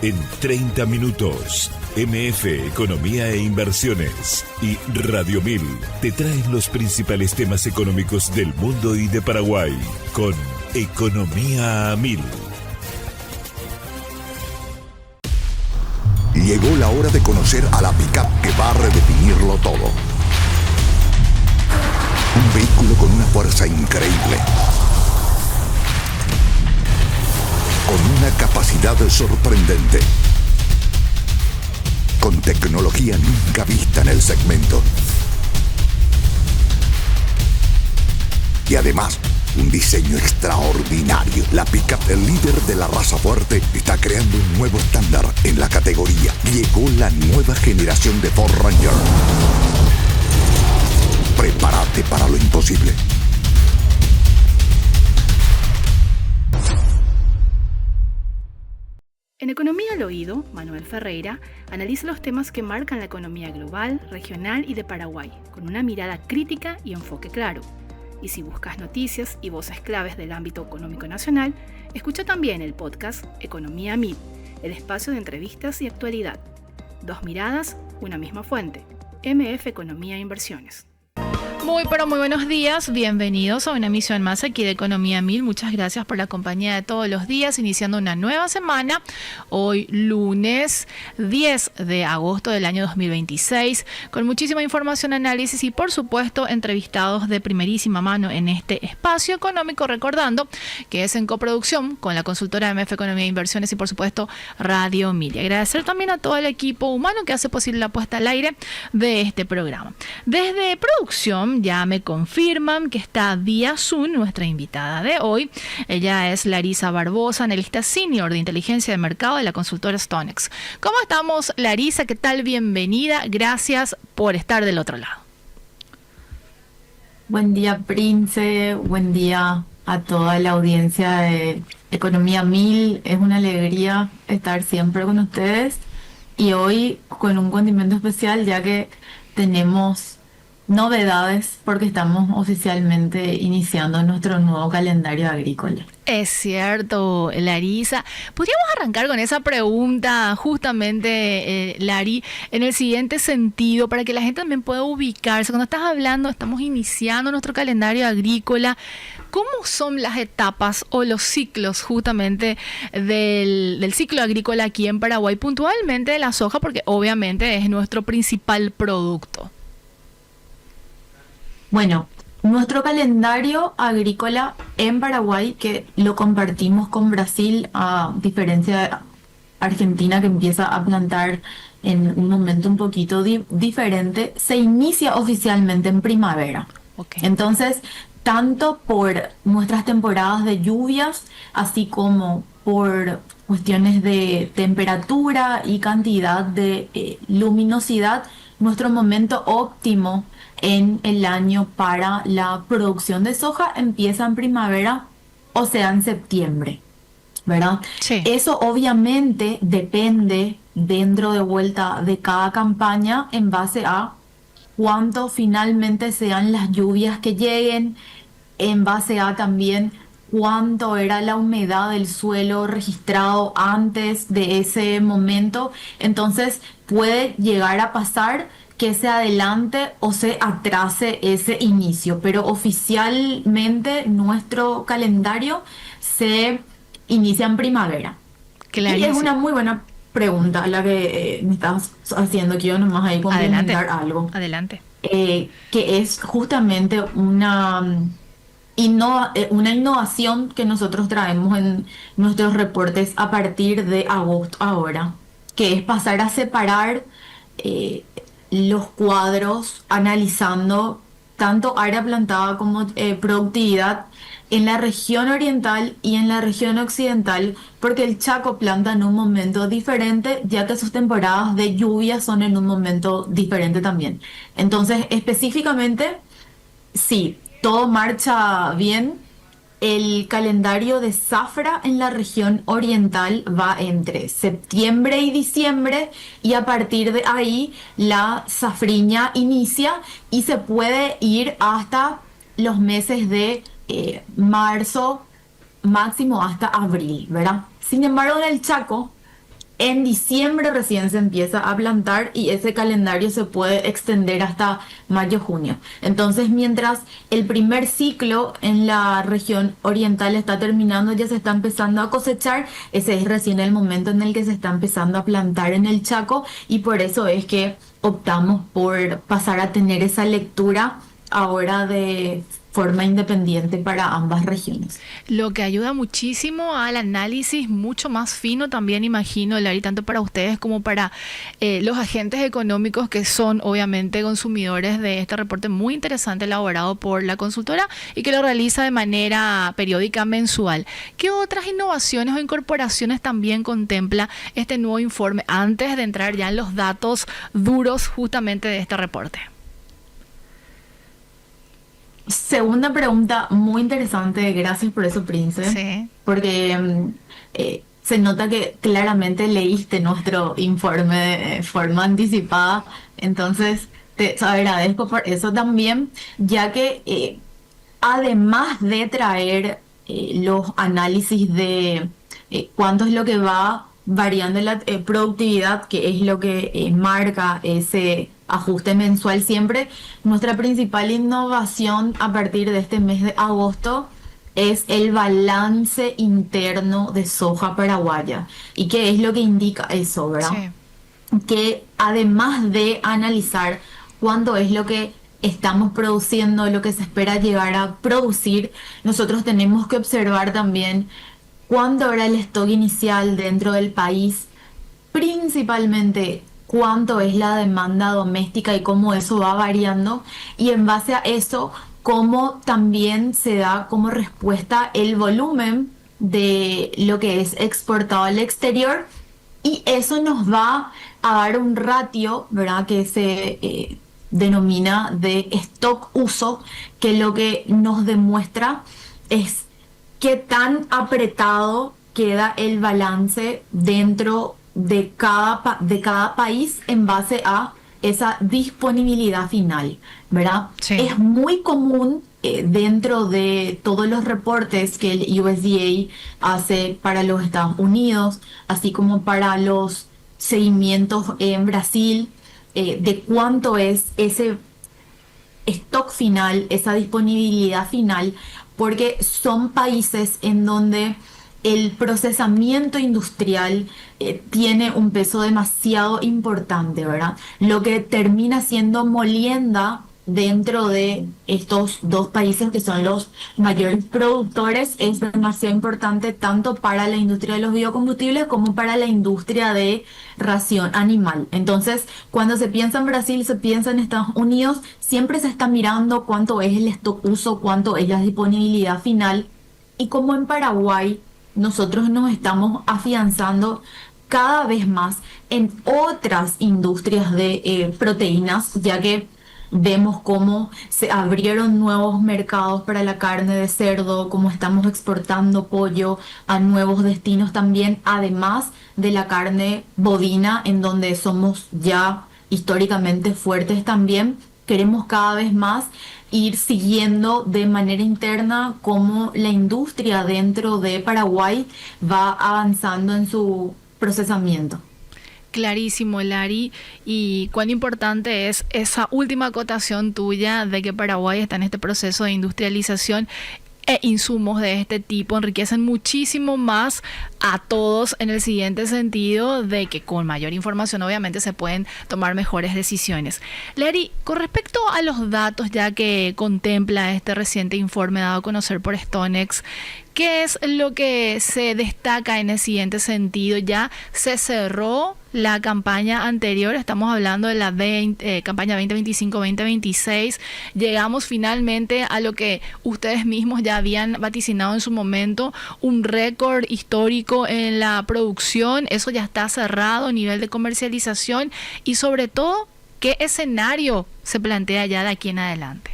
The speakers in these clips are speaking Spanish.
En 30 minutos, MF Economía e Inversiones y Radio 1000 te traen los principales temas económicos del mundo y de Paraguay con Economía a 1000. Llegó la hora de conocer a la pick-up que va a redefinirlo todo. Un vehículo con una fuerza increíble, con una capacidad sorprendente, con tecnología nunca vista en el segmento. Y además, un diseño extraordinario. La pick-up, el líder de la raza fuerte, está creando un nuevo estándar en la categoría. Llegó la nueva generación de Ford Ranger. Prepárate para lo imposible. En Economía al Oído, Manuel Ferreira analiza los temas que marcan la economía global, regional y de Paraguay, con una mirada crítica y enfoque claro. Y si buscas noticias y voces claves del ámbito económico nacional, escucha también el podcast Economía 1000, el espacio de entrevistas y actualidad. Dos miradas, una misma fuente. MF Economía e Inversiones. Muy buenos días, bienvenidos a una emisión más aquí de Economía 1000. Muchas gracias por la compañía de todos los días, iniciando una nueva semana, hoy lunes 10 de agosto del año 2026, con muchísima información, análisis y por supuesto entrevistados de primerísima mano en este espacio económico, recordando que es en coproducción con la consultora MF Economía e Inversiones y por supuesto Radio 1000. Y agradecer también a todo el equipo humano que hace posible la puesta al aire de este programa. Desde producción ya me confirman que está vía Zoom nuestra invitada de hoy. Ella es Larisa Barbosa, analista senior de inteligencia de mercado de la consultora StoneX. ¿Cómo estamos, Larisa? ¿Qué tal? Bienvenida. Gracias por estar del otro lado. Buen día, Prince. Buen día a toda la audiencia de Economía 1000. Es una alegría estar siempre con ustedes y hoy con un condimento especial, ya que tenemos novedades porque estamos oficialmente iniciando nuestro nuevo calendario agrícola. Es cierto, Larisa. Podríamos arrancar con esa pregunta justamente, Lari, en el siguiente sentido, para que la gente también pueda ubicarse. Cuando estás hablando, estamos iniciando nuestro calendario agrícola. ¿Cómo son las etapas o los ciclos justamente del ciclo agrícola aquí en Paraguay, puntualmente de la soja, porque obviamente es nuestro principal producto? Bueno, nuestro calendario agrícola en Paraguay, que lo compartimos con Brasil, a diferencia de Argentina, que empieza a plantar en un momento un poquito diferente, se inicia oficialmente en primavera. Okay. Entonces, tanto por nuestras temporadas de lluvias, así como por cuestiones de temperatura y cantidad de luminosidad, nuestro momento óptimo en el año para la producción de soja empieza en primavera, o sea, en septiembre, ¿verdad? Sí. Eso obviamente depende dentro de vuelta de cada campaña en base a cuánto finalmente sean las lluvias que lleguen, en base a también cuánto era la humedad del suelo registrado antes de ese momento. Entonces puede llegar a pasar que se adelante o se atrase ese inicio, pero oficialmente nuestro calendario se inicia en primavera. Clarísimo. Y es una muy buena pregunta la que me estás haciendo, que yo nomás ahí complementar algo. Adelante. Que es justamente una innovación que nosotros traemos en nuestros reportes a partir de agosto ahora, que es pasar a separar los cuadros analizando tanto área plantada como productividad en la región oriental y en la región occidental, porque el Chaco planta en un momento diferente, ya que sus temporadas de lluvia son en un momento diferente también. Entonces, específicamente, sí, todo marcha bien. El calendario de zafra en la región oriental va entre septiembre y diciembre, y a partir de ahí la safriña inicia y se puede ir hasta los meses de marzo, máximo hasta abril, ¿verdad? Sin embargo, en el Chaco En diciembre recién se empieza a plantar y ese calendario se puede extender hasta mayo-junio. Entonces, mientras el primer ciclo en la región oriental está terminando, ya se está empezando a cosechar, ese es recién el momento en el que se está empezando a plantar en el Chaco, y por eso es que optamos por pasar a tener esa lectura ahora de forma independiente para ambas regiones. Lo que ayuda muchísimo al análisis mucho más fino también, imagino, Lari, tanto para ustedes como para los agentes económicos que son obviamente consumidores de este reporte muy interesante elaborado por la consultora y que lo realiza de manera periódica mensual. ¿Qué otras innovaciones o incorporaciones también contempla este nuevo informe antes de entrar ya en los datos duros justamente de este reporte? Segunda pregunta muy interesante, gracias por eso, Prince. Sí. Porque se nota que claramente leíste nuestro informe de forma anticipada, entonces te agradezco por eso también, ya que además de traer los análisis de cuánto es lo que va variando la productividad, que es lo que marca ese ajuste mensual siempre, nuestra principal innovación a partir de este mes de agosto es el balance interno de soja paraguaya. ¿Y qué es lo que indica eso, verdad? Sí. Que además de analizar cuánto es lo que estamos produciendo, lo que se espera llegar a producir, nosotros tenemos que observar también cuánto era el stock inicial dentro del país, principalmente cuánto es la demanda doméstica y cómo eso va variando, y en base a eso, cómo también se da como respuesta el volumen de lo que es exportado al exterior, y eso nos va a dar un ratio, ¿verdad?, que se denomina de stock uso, que lo que nos demuestra es qué tan apretado queda el balance dentro de cada país en base a esa disponibilidad final, ¿verdad? Sí. Es muy común dentro de todos los reportes que el USDA hace para los Estados Unidos, así como para los seguimientos en Brasil, de cuánto es ese stock final, esa disponibilidad final, porque son países en donde el procesamiento industrial tiene un peso demasiado importante, ¿verdad? Lo que termina siendo molienda dentro de estos dos países que son los mayores productores es demasiado importante tanto para la industria de los biocombustibles como para la industria de ración animal. Entonces, cuando se piensa en Brasil, se piensa en Estados Unidos, siempre se está mirando cuánto es el stock uso, cuánto es la disponibilidad final, y como en Paraguay nosotros nos estamos afianzando cada vez más en otras industrias de proteínas, ya que vemos cómo se abrieron nuevos mercados para la carne de cerdo, cómo estamos exportando pollo a nuevos destinos también, además de la carne bovina, en donde somos ya históricamente fuertes también. Queremos cada vez más ir siguiendo de manera interna cómo la industria dentro de Paraguay va avanzando en su procesamiento. Clarísimo, Lari, y cuán importante es esa última acotación tuya de que Paraguay está en este proceso de industrialización e insumos de este tipo enriquecen muchísimo más a todos en el siguiente sentido de que con mayor información obviamente se pueden tomar mejores decisiones. Lari, con respecto a los datos ya que contempla este reciente informe dado a conocer por StoneX, ¿qué es lo que se destaca en el siguiente sentido? Ya se cerró la campaña anterior, estamos hablando de la campaña 2025-2026. Llegamos finalmente a lo que ustedes mismos ya habían vaticinado en su momento, un récord histórico en la producción. Eso ya está cerrado a nivel de comercialización y sobre todo, ¿qué escenario se plantea ya de aquí en adelante?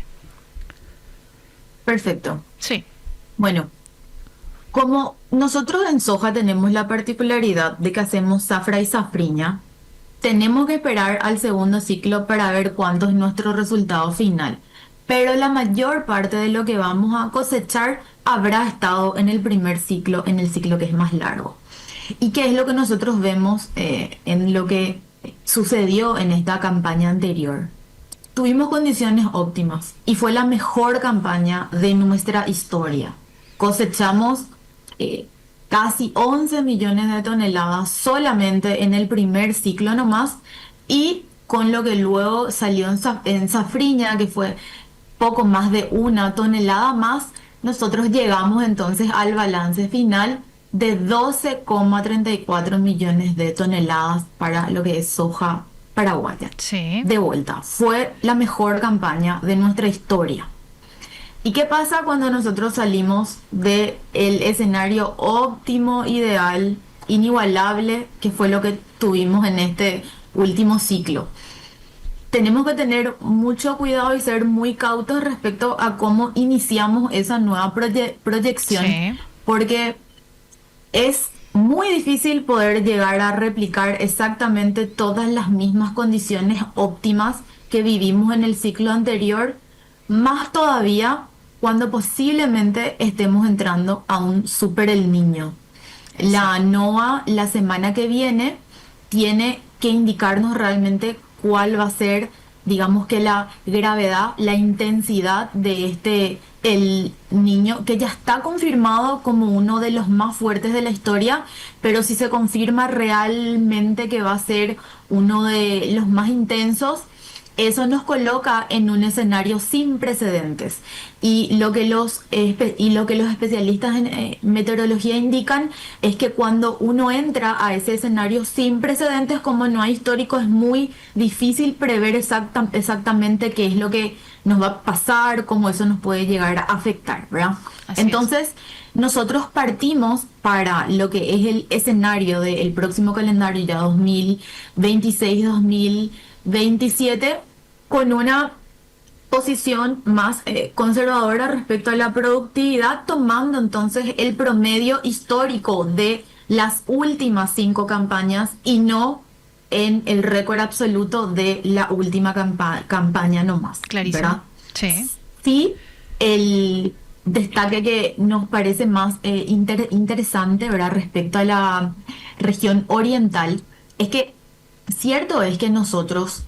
Perfecto. Sí. Bueno, como nosotros en soja tenemos la particularidad de que hacemos zafra y safriña, tenemos que esperar al segundo ciclo para ver cuánto es nuestro resultado final. Pero la mayor parte de lo que vamos a cosechar habrá estado en el primer ciclo, en el ciclo que es más largo. ¿Y qué es lo que nosotros vemos en lo que sucedió en esta campaña anterior? Tuvimos condiciones óptimas y fue la mejor campaña de nuestra historia. Cosechamos casi 11 millones de toneladas solamente en el primer ciclo nomás, y con lo que luego salió en safriña, que fue poco más de 1 tonelada más, nosotros llegamos entonces al balance final de 12,34 millones de toneladas para lo que es soja paraguaya. Sí. De vuelta, fue la mejor campaña de nuestra historia. ¿Y qué pasa cuando nosotros salimos del escenario óptimo, ideal, inigualable, que fue lo que tuvimos en este último ciclo? Tenemos que tener mucho cuidado y ser muy cautos respecto a cómo iniciamos esa nueva proyección, Sí. porque es muy difícil poder llegar a replicar exactamente todas las mismas condiciones óptimas que vivimos en el ciclo anterior, más todavía cuando posiblemente estemos entrando a un super El Niño. La NOAA la semana que viene tiene que indicarnos realmente cuál va a ser, digamos que la gravedad, la intensidad de El Niño, que ya está confirmado como uno de los más fuertes de la historia, pero si se confirma realmente que va a ser uno de los más intensos, eso nos coloca en un escenario sin precedentes. Y lo que los especialistas en meteorología indican es que cuando uno entra a ese escenario sin precedentes, como no hay histórico, es muy difícil prever exactamente qué es lo que nos va a pasar, cómo eso nos puede llegar a afectar, ¿verdad? Así Entonces, nosotros partimos para lo que es el escenario del próximo calendario, ya 2026-2027, con una posición más conservadora respecto a la productividad, tomando entonces el promedio histórico de las últimas 5 campañas y no en el récord absoluto de la última campaña nomás. Clarísimo. ¿Verdad? Sí. Sí, el destaque que nos parece más interesante, ¿verdad?, respecto a la región oriental, es que cierto es que nosotros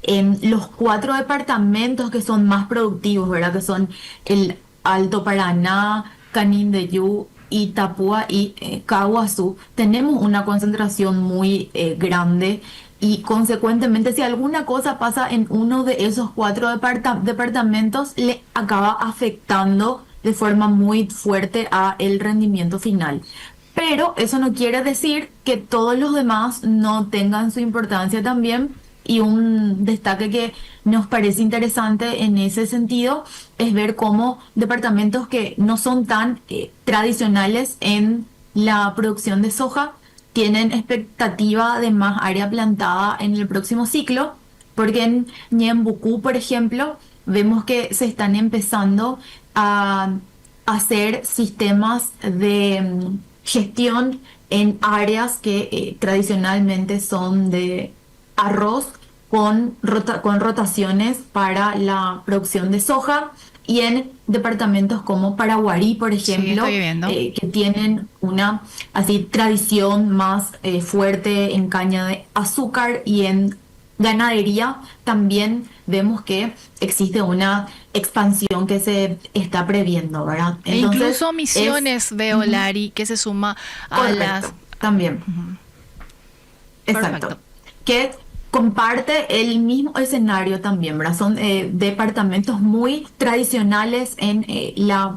en los 4 departamentos que son más productivos, ¿verdad?, que son el Alto Paraná, Canindeyú, Itapúa y Caguazú, tenemos una concentración muy grande, y consecuentemente si alguna cosa pasa en uno de esos 4 departamentos, le acaba afectando de forma muy fuerte a el rendimiento final. Pero eso no quiere decir que todos los demás no tengan su importancia también, y un destaque que nos parece interesante en ese sentido es ver cómo departamentos que no son tan tradicionales en la producción de soja tienen expectativa de más área plantada en el próximo ciclo, porque en Ñembucú, por ejemplo, vemos que se están empezando a hacer sistemas de gestión en áreas que tradicionalmente son de arroz, con rotaciones para la producción de soja, y en departamentos como Paraguarí, por ejemplo, estoy viendo. que tienen una tradición más fuerte en caña de azúcar, y en ganadería también vemos que existe una expansión que se está previendo, ¿verdad? E incluso Misiones, veo, Lari, que se suma a correcto, también. Exacto. Perfecto. Que comparte el mismo escenario también, ¿verdad? Son departamentos muy tradicionales en la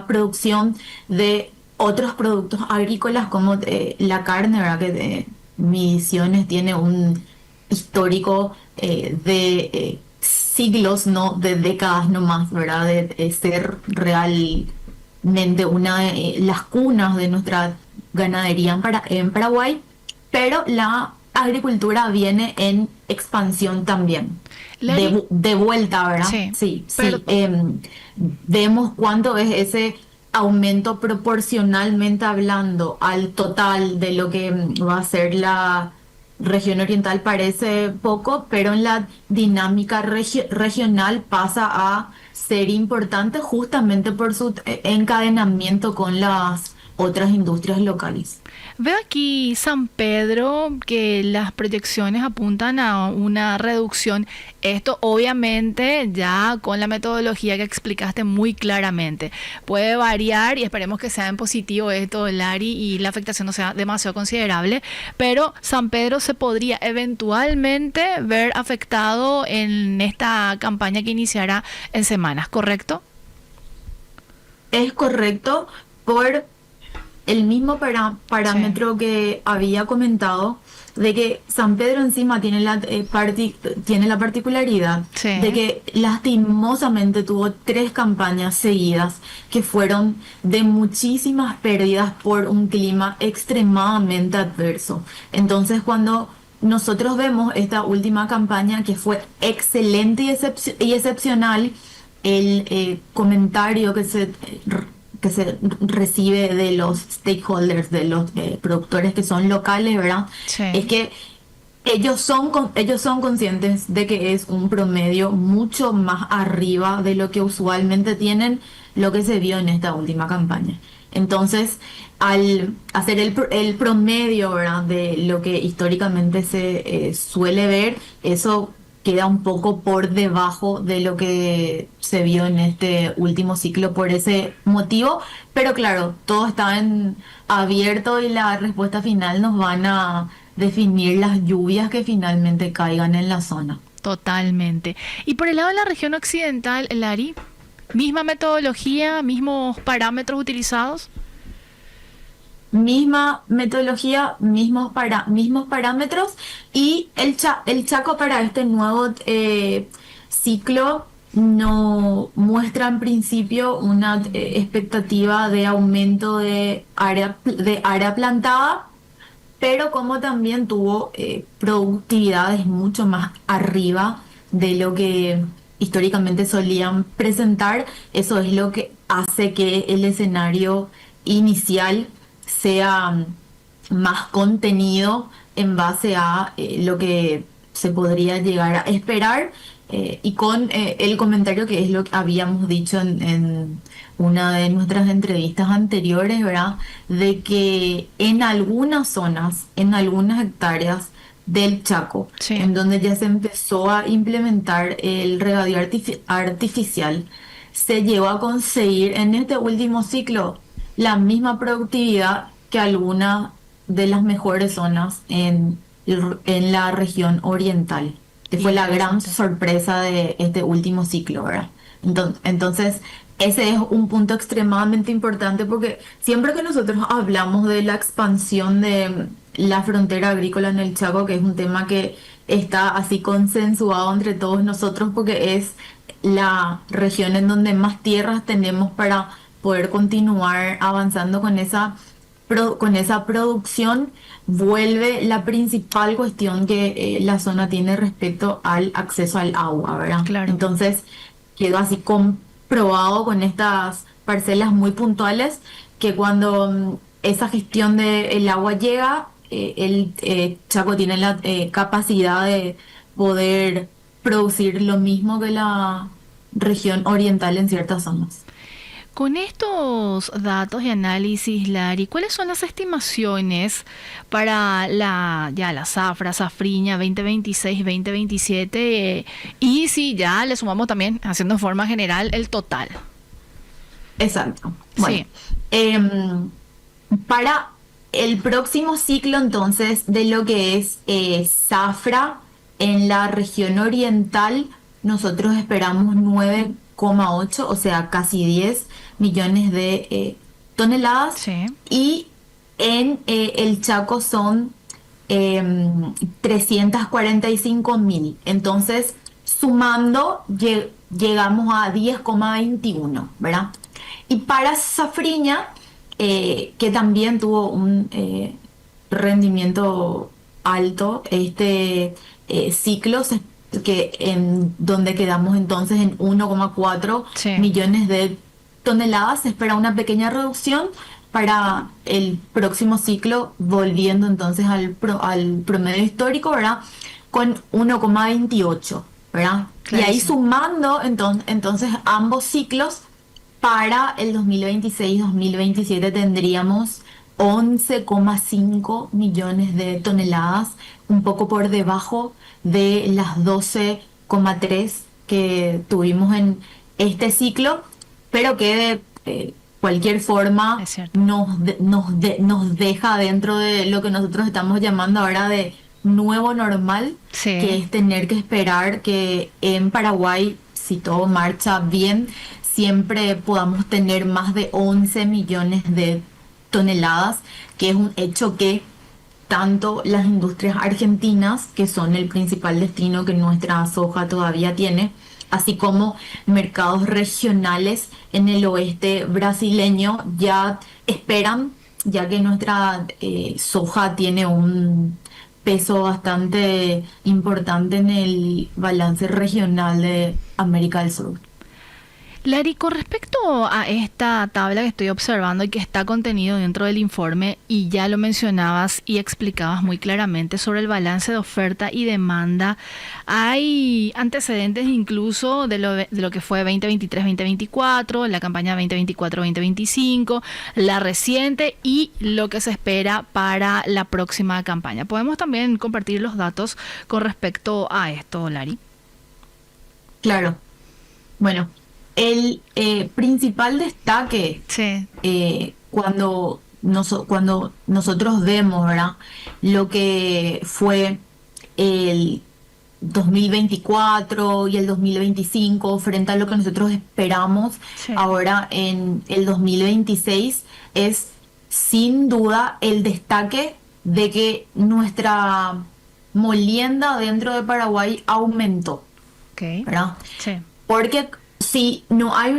producción de otros productos agrícolas, como la carne, ¿verdad? Que Misiones tiene un histórico de siglos, no de décadas nomás, ¿verdad? De ser realmente una de las cunas de nuestra ganadería en Paraguay, pero la agricultura viene en expansión también. De vuelta, ¿verdad? Sí. Vemos cuánto es ese aumento proporcionalmente hablando al total de lo que va a ser la región oriental. Parece poco, pero en la dinámica regional pasa a ser importante justamente por su encadenamiento con las otras industrias locales. Veo aquí San Pedro que las proyecciones apuntan a una reducción. Esto obviamente ya con la metodología que explicaste muy claramente. Puede variar y esperemos que sea en positivo esto, Lari, y la afectación no sea demasiado considerable, pero San Pedro se podría eventualmente ver afectado en esta campaña que iniciará en semanas, ¿correcto? Es correcto por el mismo parámetro que había comentado, de que San Pedro encima tiene tiene la particularidad de que lastimosamente tuvo 3 campañas seguidas que fueron de muchísimas pérdidas por un clima extremadamente adverso. Entonces, cuando nosotros vemos esta última campaña que fue excelente y excepcional, el comentario que se recibe de los stakeholders, de los productores que son locales, ¿verdad? Sí. Es que ellos son conscientes de que es un promedio mucho más arriba de lo que usualmente tienen, lo que se vio en esta última campaña. Entonces, al hacer el promedio, ¿verdad?, de lo que históricamente se suele ver, eso queda un poco por debajo de lo que se vio en este último ciclo por ese motivo, pero claro, todo está en abierto y la respuesta final nos van a definir las lluvias que finalmente caigan en la zona. Totalmente. Y por el lado de la región occidental, Lari, ¿misma metodología, mismos parámetros utilizados? Misma metodología, mismos parámetros, y el Chaco para este nuevo ciclo no muestra en principio una expectativa de aumento de área plantada, pero como también tuvo productividades mucho más arriba de lo que históricamente solían presentar, eso es lo que hace que el escenario inicial sea más contenido en base a lo que se podría llegar a esperar, y con el comentario que es lo que habíamos dicho en una de nuestras entrevistas anteriores, ¿verdad?, de que en algunas zonas, en algunas hectáreas del Chaco, sí, en donde ya se empezó a implementar el regadío artificial, se llegó a conseguir en este último ciclo la misma productividad que alguna de las mejores zonas en la región oriental, que fue la gran sorpresa de este último ciclo, ¿verdad? Entonces, ese es un punto extremadamente importante, porque siempre que nosotros hablamos de la expansión de la frontera agrícola en el Chaco, que es un tema que está así consensuado entre todos nosotros, porque es la región en donde más tierras tenemos para poder continuar avanzando con esa producción, vuelve la principal cuestión que la zona tiene respecto al acceso al agua, ¿verdad? Claro. Entonces, quedó así comprobado con estas parcelas muy puntuales que cuando esa gestión del agua llega, el Chaco tiene la capacidad de poder producir lo mismo que la región oriental en ciertas zonas. Con estos datos y análisis, Lari, ¿cuáles son las estimaciones para la zafra, safriña 2026-2027? Y si ya le sumamos también, haciendo de forma general, el total. Exacto. Bueno, sí. Para el próximo ciclo, entonces, de lo que es zafra en la región oriental, nosotros esperamos 9,8, o sea, casi 10 millones de toneladas. Sí. Y en el Chaco son 345.000. Entonces, sumando, llegamos a 10,21, ¿verdad? Y para safriña, que también tuvo un rendimiento alto, este ciclo que en donde quedamos entonces en 1,4 sí. millones de toneladas, se espera una pequeña reducción para el próximo ciclo, volviendo entonces al promedio histórico, ¿verdad?, con 1,28, ¿verdad? Y ahí sumando entonces ambos ciclos, para el 2026-2027 tendríamos 11,5 millones de toneladas, un poco por debajo de las 12,3 que tuvimos en este ciclo, pero que de cualquier forma Es cierto. nos deja dentro de lo que nosotros estamos llamando ahora de nuevo normal, Sí. que es tener que esperar que en Paraguay, si todo marcha bien, siempre podamos tener más de 11 millones de toneladas, que es un hecho que tanto las industrias argentinas, que son el principal destino que nuestra soja todavía tiene, así como mercados regionales en el oeste brasileño, ya esperan, ya que nuestra soja tiene un peso bastante importante en el balance regional de América del Sur. Lari, con respecto a esta tabla que estoy observando y que está contenido dentro del informe, y ya lo mencionabas y explicabas muy claramente sobre el balance de oferta y demanda, hay antecedentes incluso de lo que fue 2023-2024, la campaña 2024-2025, la reciente y lo que se espera para la próxima campaña. ¿Podemos también compartir los datos con respecto a esto, Lari? Claro. Bueno, el principal destaque Sí. cuando nosotros vemos, ¿verdad?, lo que fue el 2024 y el 2025 frente a lo que nosotros esperamos Sí. ahora en el 2026, es sin duda el destaque de que nuestra molienda dentro de Paraguay aumentó, Ok. ¿verdad? Sí. Porque si no hay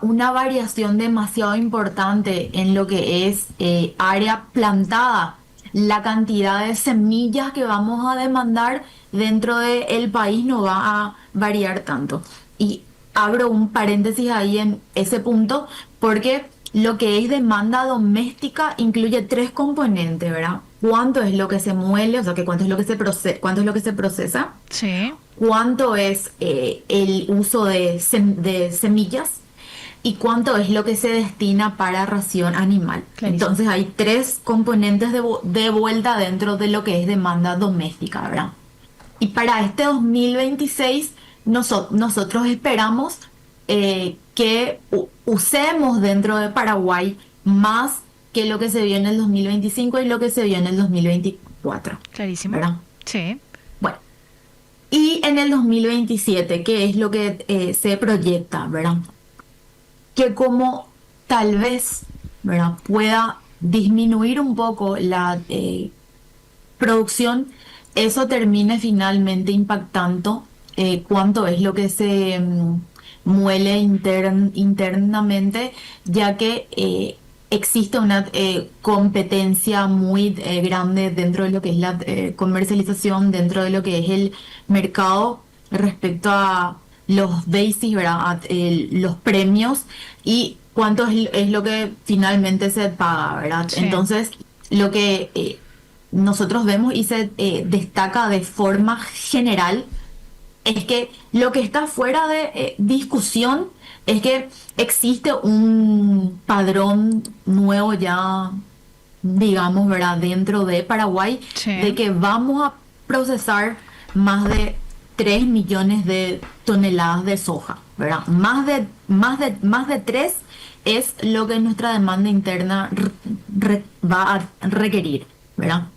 una variación demasiado importante en lo que es área plantada, la cantidad de semillas que vamos a demandar dentro del país no va a variar tanto. Y abro un paréntesis ahí en ese punto, porque lo que es demanda doméstica incluye tres componentes, ¿verdad? ¿Cuánto es lo que se muele? O sea, que cuánto es lo que cuánto es lo que se procesa, Sí. cuánto es el uso de semillas y cuánto es lo que se destina para ración animal. Clarísimo. Entonces hay tres componentes de vuelta dentro de lo que es demanda doméstica, ¿verdad? Y para este 2026 nosotros esperamos que usemos dentro de Paraguay más que lo que se vio en el 2025 y lo que se vio en el 2024, Clarísimo. ¿verdad? Sí. Bueno, y en el 2027, ¿qué es lo que se proyecta, verdad? Que como tal vez, ¿verdad?, pueda disminuir un poco la producción, eso termine finalmente impactando cuánto es lo que se muele internamente, ya que existe una competencia muy grande dentro de lo que es la comercialización, dentro de lo que es el mercado respecto a los basics, ¿verdad?, a los premios y cuánto es lo que finalmente se paga, ¿verdad? Sí. Entonces, lo que nosotros vemos y se destaca de forma general es que lo que está fuera de discusión es que existe un padrón nuevo ya, digamos, ¿verdad?, dentro de Paraguay, Sí. de que vamos a procesar más de 3 millones de toneladas de soja, ¿verdad? Más de 3 es lo que nuestra demanda interna va a requerir, ¿verdad?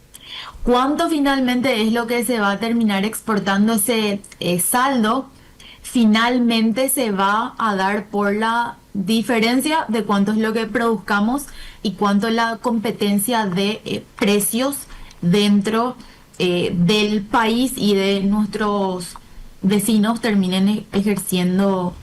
¿Cuánto finalmente es lo que se va a terminar exportando ese saldo? Finalmente se va a dar por la diferencia de cuánto es lo que produzcamos y cuánto es la competencia de precios dentro del país y de nuestros vecinos terminen ejerciendo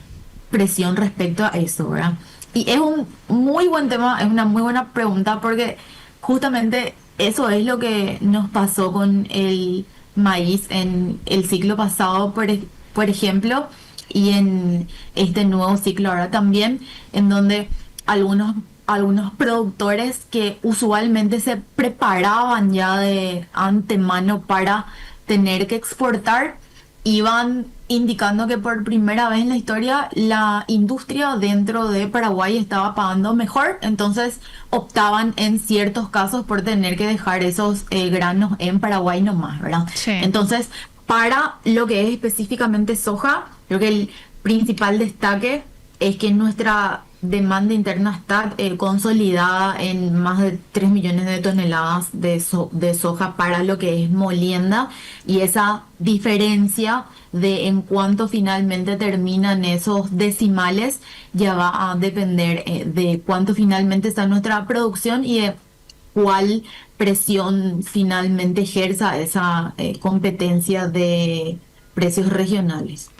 presión respecto a eso, ¿verdad? Y es un muy buen tema, es una muy buena pregunta, porque justamente eso es lo que nos pasó con el maíz en el ciclo pasado, por ejemplo, y en este nuevo ciclo ahora también, en donde algunos productores que usualmente se preparaban ya de antemano para tener que exportar, iban indicando que por primera vez en la historia la industria dentro de Paraguay estaba pagando mejor, entonces optaban en ciertos casos por tener que dejar esos granos en Paraguay nomás, ¿verdad? Sí. Entonces, para lo que es específicamente soja, creo que el principal destaque es que nuestra demanda interna está consolidada en más de 3 millones de toneladas de soja para lo que es molienda, y esa diferencia de en cuánto finalmente terminan esos decimales ya va a depender de cuánto finalmente está nuestra producción y de cuál presión finalmente ejerza esa competencia de precios regionales.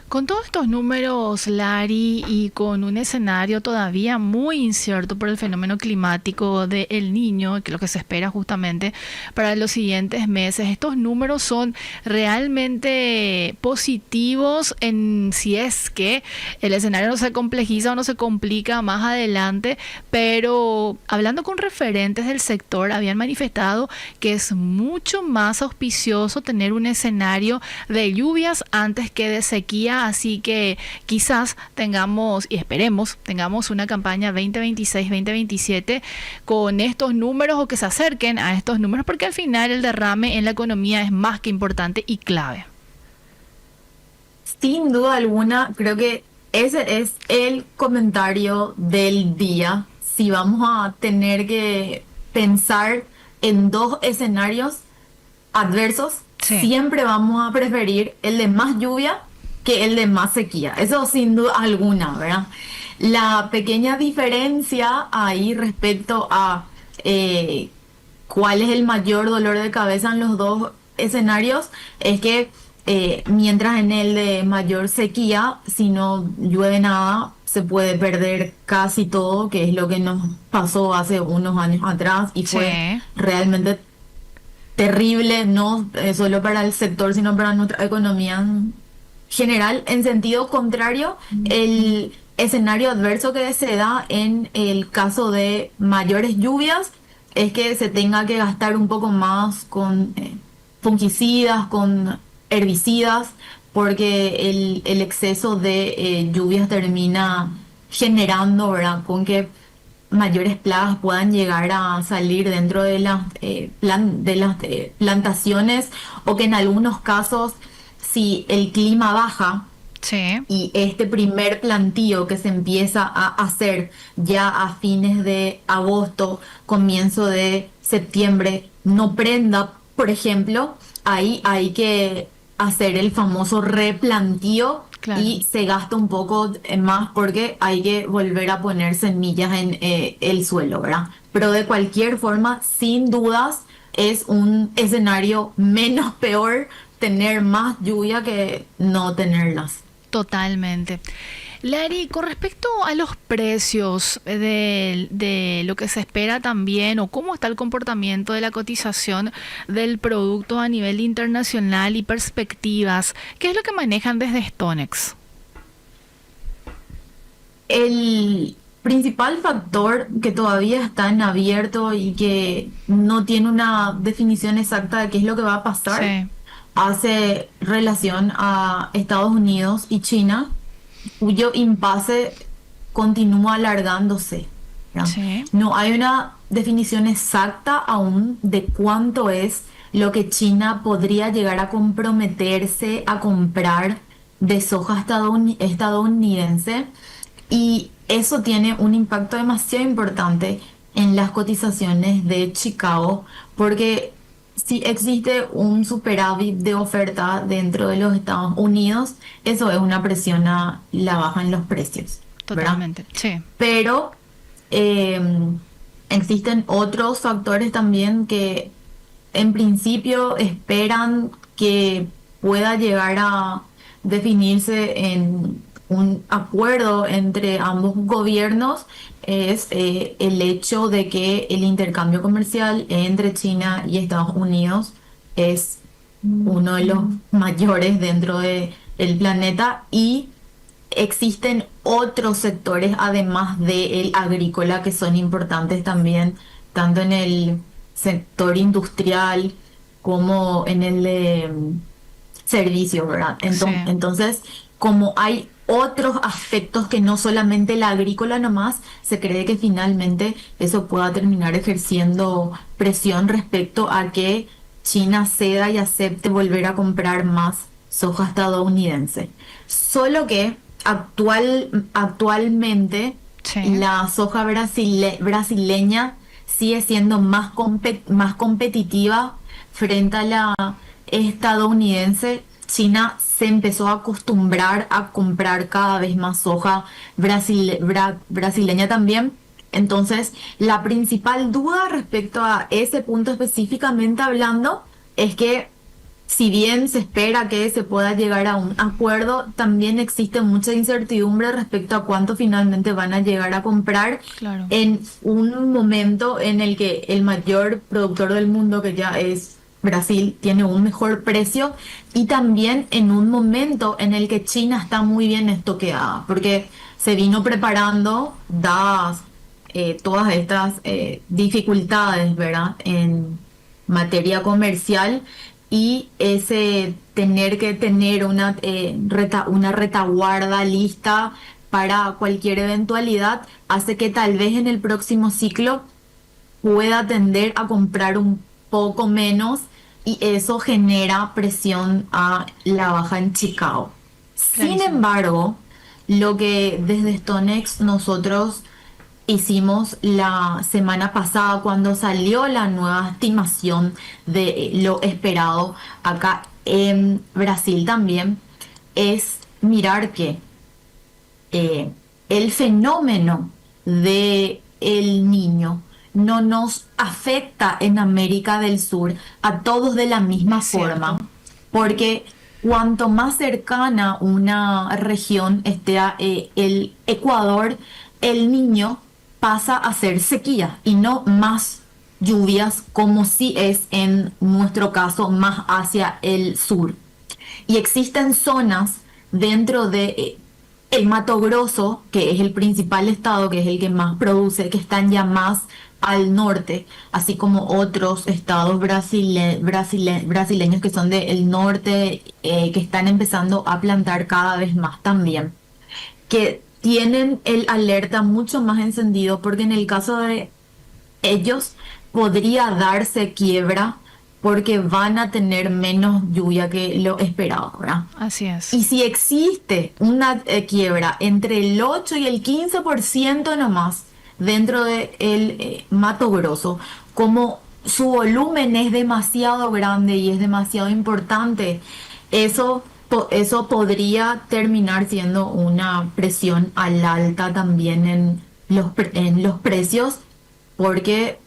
Con todos estos números, Lari, y con un escenario todavía muy incierto por el fenómeno climático de El Niño, que es lo que se espera justamente para los siguientes meses, estos números son realmente positivos en si es que el escenario no se complejiza o no se complica más adelante, pero hablando con referentes del sector, habían manifestado que es mucho más auspicioso tener un escenario de lluvias antes que de sequía. Así que quizás tengamos, y esperemos, tengamos una campaña 2026-2027 con estos números o que se acerquen a estos números, porque al final el derrame en la economía es más que importante y clave. Sin duda alguna, creo que ese es el comentario del día. Si vamos a tener que pensar en dos escenarios adversos, Sí. siempre vamos a preferir el de más lluvia que el de más sequía. Eso sin duda alguna, ¿verdad? La pequeña diferencia ahí respecto a cuál es el mayor dolor de cabeza en los dos escenarios es que mientras en el de mayor sequía, si no llueve nada, se puede perder casi todo, que es lo que nos pasó hace unos años atrás y fue realmente terrible, no solo para el sector, sino para nuestra economía en general. En sentido contrario, el escenario adverso que se da en el caso de mayores lluvias es que se tenga que gastar un poco más con fungicidas, con herbicidas, porque el exceso de lluvias termina generando, ¿verdad?, con que mayores plagas puedan llegar a salir dentro de las plantaciones, o que en algunos casos, si el clima baja Sí. y este primer plantío que se empieza a hacer ya a fines de agosto, comienzo de septiembre, no prenda, por ejemplo, ahí hay que hacer el famoso replantío. Claro. Y se gasta un poco más porque hay que volver a poner semillas en el suelo, ¿verdad? Pero de cualquier forma, sin dudas, es un escenario menos peor tener más lluvia que no tenerlas. Totalmente. Lari, con respecto a los precios de lo que se espera también, o cómo está el comportamiento de la cotización del producto a nivel internacional y perspectivas, ¿qué es lo que manejan desde Stonex? El principal factor que todavía está en abierto y que no tiene una definición exacta de qué es lo que va a pasar, Sí. hace relación a Estados Unidos y China, cuyo impasse continúa alargándose, ¿no? Sí. No hay una definición exacta aún de cuánto es lo que China podría llegar a comprometerse a comprar de soja estadounidense, y eso tiene un impacto demasiado importante en las cotizaciones de Chicago, porque si existe un superávit de oferta dentro de los Estados Unidos, eso es una presión a la baja en los precios, ¿verdad? Totalmente, sí. Pero existen otros factores también que en principio esperan que pueda llegar a definirse en un acuerdo entre ambos gobiernos. Es el hecho de que el intercambio comercial entre China y Estados Unidos es uno de los mayores dentro del planeta, y existen otros sectores además del agrícola que son importantes también, tanto en el sector industrial como en el de servicios, ¿verdad? Sí. Entonces, como hay otros aspectos que no solamente la agrícola nomás, se cree que finalmente eso pueda terminar ejerciendo presión respecto a que China ceda y acepte volver a comprar más soja estadounidense. Solo que actualmente Sí. la soja brasileña sigue siendo más competitiva frente a la estadounidense. China se empezó a acostumbrar a comprar cada vez más soja brasileña también. Entonces, la principal duda respecto a ese punto específicamente hablando es que si bien se espera que se pueda llegar a un acuerdo, también existe mucha incertidumbre respecto a cuánto finalmente van a llegar a comprar Claro. en un momento en el que el mayor productor del mundo, que ya es Brasil, tiene un mejor precio, y también en un momento en el que China está muy bien estoqueada, porque se vino preparando, dadas todas estas dificultades, ¿verdad?, en materia comercial, y ese tener que tener una retaguarda lista para cualquier eventualidad hace que tal vez en el próximo ciclo pueda tender a comprar un poco menos, y eso genera presión a la baja en Chicago. Sin Clarísimo. embargo, lo que desde StoneX nosotros hicimos la semana pasada cuando salió la nueva estimación de lo esperado acá en Brasil también, es mirar que el fenómeno de el niño no nos afecta en América del Sur a todos de la misma Es cierto. forma, porque cuanto más cercana una región esté a el Ecuador, el niño pasa a ser sequía y no más lluvias, como sí es en nuestro caso más hacia el sur. Y existen zonas dentro de el Mato Grosso, que es el principal estado, que es el que más produce, que están ya más al norte, así como otros estados brasileños que son del norte, que están empezando a plantar cada vez más también, que tienen el alerta mucho más encendido, porque en el caso de ellos podría darse quiebra porque van a tener menos lluvia que lo esperado, ¿verdad? Así es. Y si existe una quiebra entre el 8 y el 15% nomás dentro del Mato Grosso, como su volumen es demasiado grande y es demasiado importante, eso podría terminar siendo una presión al alta también en los precios, porque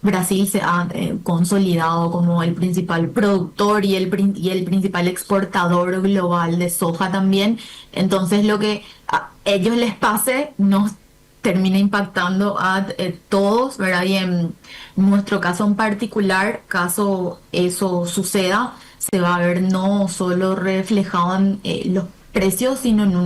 Brasil se ha consolidado como el principal productor y el principal exportador global de soja también. Entonces lo que a ellos les pase nos termina impactando a todos, ¿verdad? Y en nuestro caso en particular, caso eso suceda, se va a ver no solo reflejado en los precios, sino en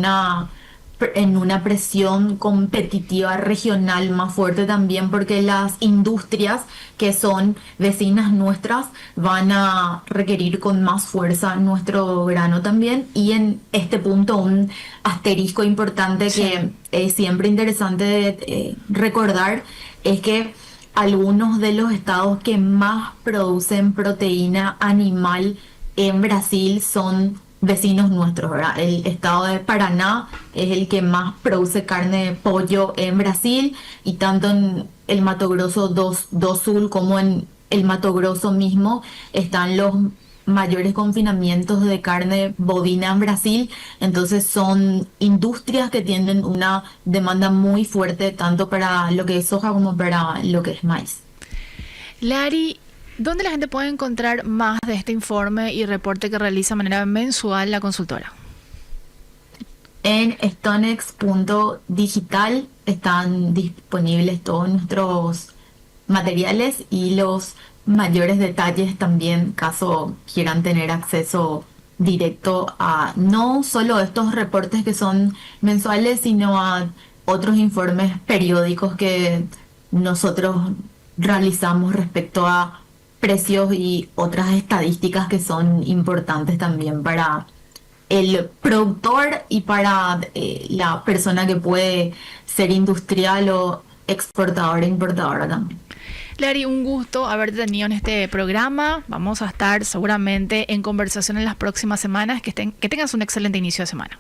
una presión competitiva regional más fuerte también, porque las industrias que son vecinas nuestras van a requerir con más fuerza nuestro grano también. Y en este punto un asterisco importante Sí. que es siempre interesante de recordar es que algunos de los estados que más producen proteína animal en Brasil son vecinos nuestros, ¿verdad? El estado de Paraná es el que más produce carne de pollo en Brasil, y tanto en el Mato Grosso do Sul como en el Mato Grosso mismo están los mayores confinamientos de carne bovina en Brasil. Entonces son industrias que tienen una demanda muy fuerte tanto para lo que es soja como para lo que es maíz. Lari, ¿dónde la gente puede encontrar más de este informe y reporte que realiza de manera mensual la consultora? En stonex.digital están disponibles todos nuestros materiales y los mayores detalles también, caso quieran tener acceso directo a no solo estos reportes que son mensuales, sino a otros informes periódicos que nosotros realizamos respecto a precios y otras estadísticas que son importantes también para el productor y para la persona que puede ser industrial o exportadora e importadora también. Lari, un gusto haberte tenido en este programa. Vamos a estar seguramente en conversación en las próximas semanas. Que tengas un excelente inicio de semana.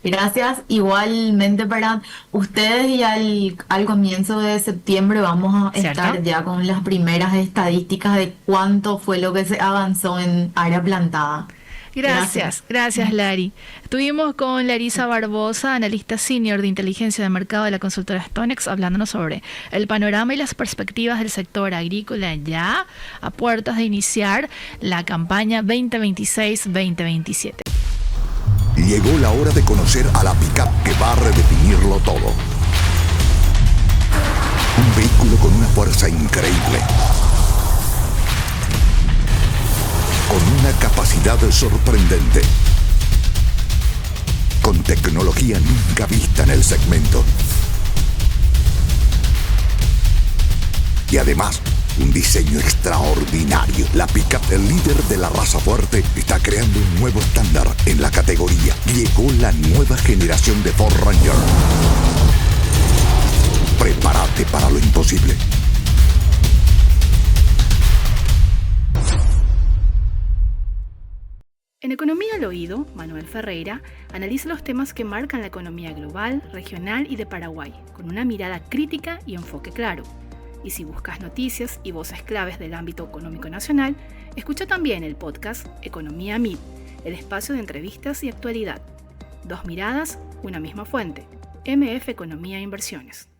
Gracias. Igualmente para ustedes, y al comienzo de septiembre vamos a estar ya con las primeras estadísticas de cuánto fue lo que se avanzó en área plantada. Gracias Lari. Estuvimos con Larisa Barbosa, analista senior de inteligencia de mercado de la consultora Stonex, hablándonos sobre el panorama y las perspectivas del sector agrícola ya a puertas de iniciar la campaña 2026-2027. Llegó la hora de conocer a la pick-up que va a redefinirlo todo. Un vehículo con una fuerza increíble, con una capacidad sorprendente, con tecnología nunca vista en el segmento. Y además, un diseño extraordinario. La pick-up, el líder de la raza fuerte, está creando un nuevo estándar en la categoría. Llegó la nueva generación de Ford Ranger. Prepárate para lo imposible. En Economía al Oído, Manuel Ferreira analiza los temas que marcan la economía global, regional y de Paraguay, con una mirada crítica y enfoque claro. Y si buscas noticias y voces claves del ámbito económico nacional, escucha también el podcast Economía 1000, el espacio de entrevistas y actualidad. Dos miradas, una misma fuente. MF Economía e Inversiones.